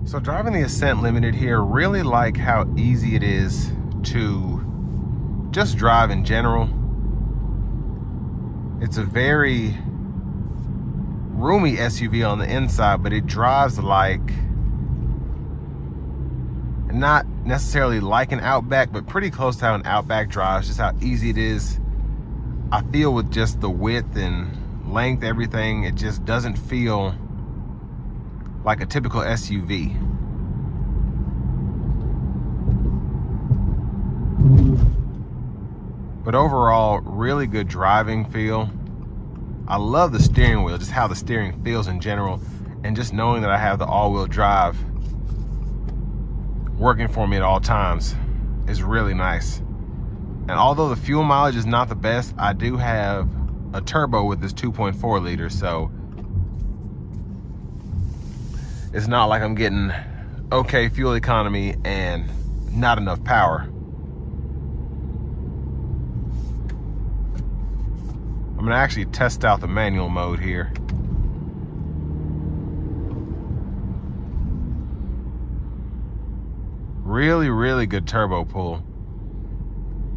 So driving the Ascent Limited here, really like how easy it is to just drive in general. It's a very roomy SUV on the inside, but it drives like, not necessarily like an Outback, but pretty close to how an Outback drives, just how easy it is. I feel with just the width and length, everything, it just doesn't feel like a typical SUV. But overall, really good driving feel. I love the steering wheel, just how the steering feels in general, and just knowing that I have the all-wheel drive working for me at all times is really nice. And although the fuel mileage is not the best, I do have a turbo with this 2.4 liter, so it's not like I'm getting okay fuel economy and not enough power. I'm gonna actually test out the manual mode here. Really, really good turbo pull.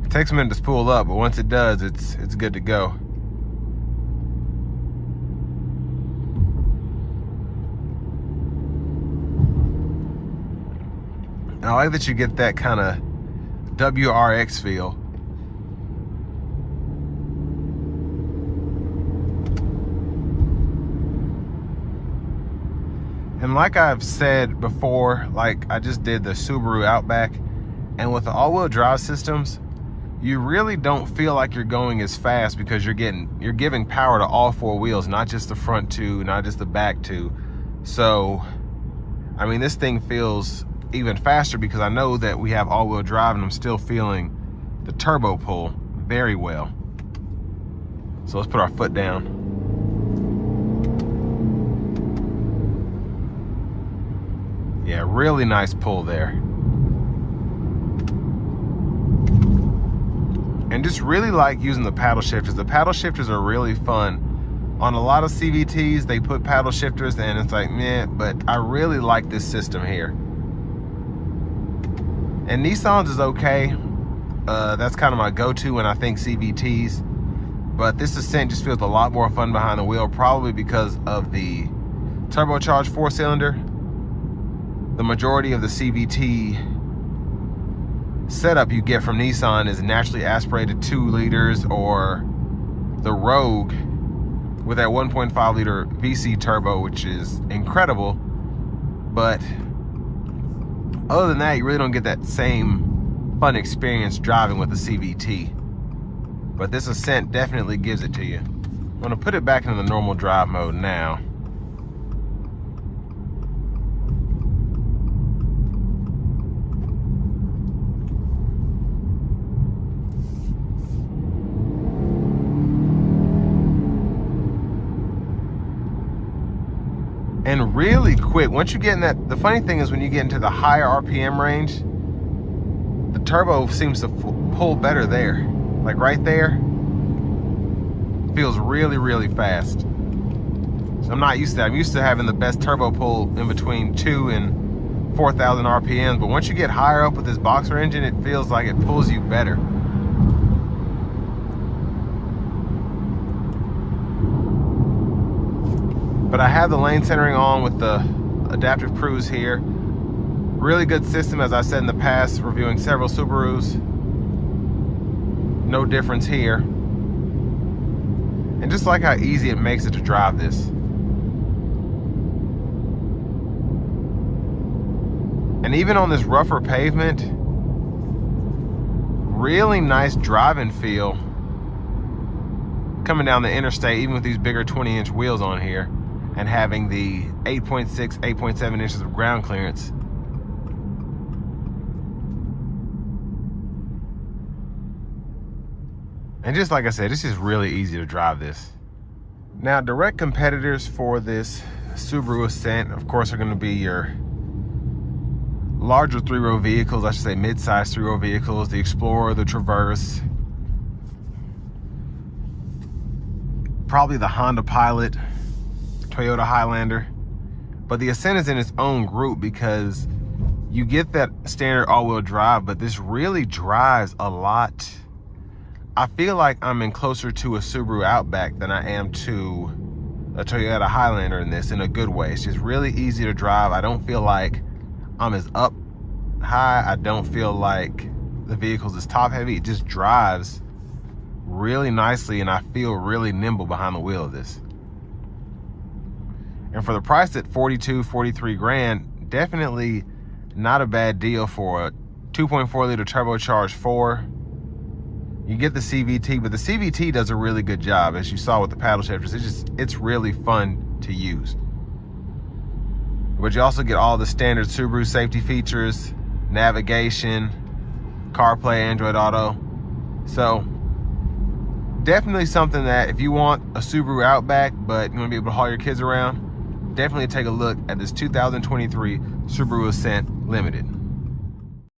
It takes a minute to spool up, but once it does, it's good to go. And I like that you get that kind of WRX feel. And like I've said before, like I just did the Subaru Outback, and with the all-wheel drive systems, you really don't feel like you're going as fast because you're giving power to all four wheels, not just the front two, not just the back two. So, I mean, this thing feels even faster because I know that we have all-wheel drive and I'm still feeling the turbo pull very well. So let's put our foot down. Yeah, really nice pull there. And just really like using the paddle shifters. The paddle shifters are really fun. On a lot of CVTs, they put paddle shifters and it's like, meh, but I really like this system here. And Nissan's is okay. That's kind of my go-to when I think CVTs. But this Ascent just feels a lot more fun behind the wheel, probably because of the turbocharged 4-cylinder. The majority of the CVT setup you get from Nissan is naturally aspirated 2 liters or the Rogue with that 1.5 liter VC turbo, which is incredible. But other than that, you really don't get that same fun experience driving with the CVT. But this Ascent definitely gives it to you. I'm gonna put it back into the normal drive mode now. And really quick, once you get in that, the funny thing is when you get into the higher RPM range, the turbo seems to pull better there. Like right there, feels really, really fast. So I'm not used to that. I'm used to having the best turbo pull in between 2 and 4,000 RPMs, but once you get higher up with this boxer engine, it feels like it pulls you better. But I have the lane centering on with the adaptive cruise here. Really good system, as I said in the past, reviewing several Subarus. No difference here. And just like how easy it makes it to drive this. And even on this rougher pavement, really nice driving feel coming down the interstate, even with these bigger 20-inch wheels on here. And having the 8.6, 8.7 inches of ground clearance. And just like I said, it's just really easy to drive this. Now, direct competitors for this Subaru Ascent, of course, are gonna be your larger 3-row vehicles, I should say mid-size 3-row vehicles, the Explorer, the Traverse, probably the Honda Pilot, Toyota Highlander. But the Ascent is in its own group because you get that standard all-wheel drive, but this really drives a lot. I feel like I'm in closer to a Subaru Outback than I am to a Toyota Highlander in this, in a good way. It's just really easy to drive. I don't feel like I'm as up high. I don't feel like the vehicle's as top heavy. It just drives really nicely, and I feel really nimble behind the wheel of this. And for the price at 43 grand, definitely not a bad deal for a 2.4 liter turbocharged 4. You get the CVT, but the CVT does a really good job, as you saw with the paddle shifters. It's really fun to use. But you also get all the standard Subaru safety features, navigation, CarPlay, Android Auto. So definitely something that if you want a Subaru Outback, but you want to be able to haul your kids around, definitely take a look at this 2023 Subaru Ascent Limited.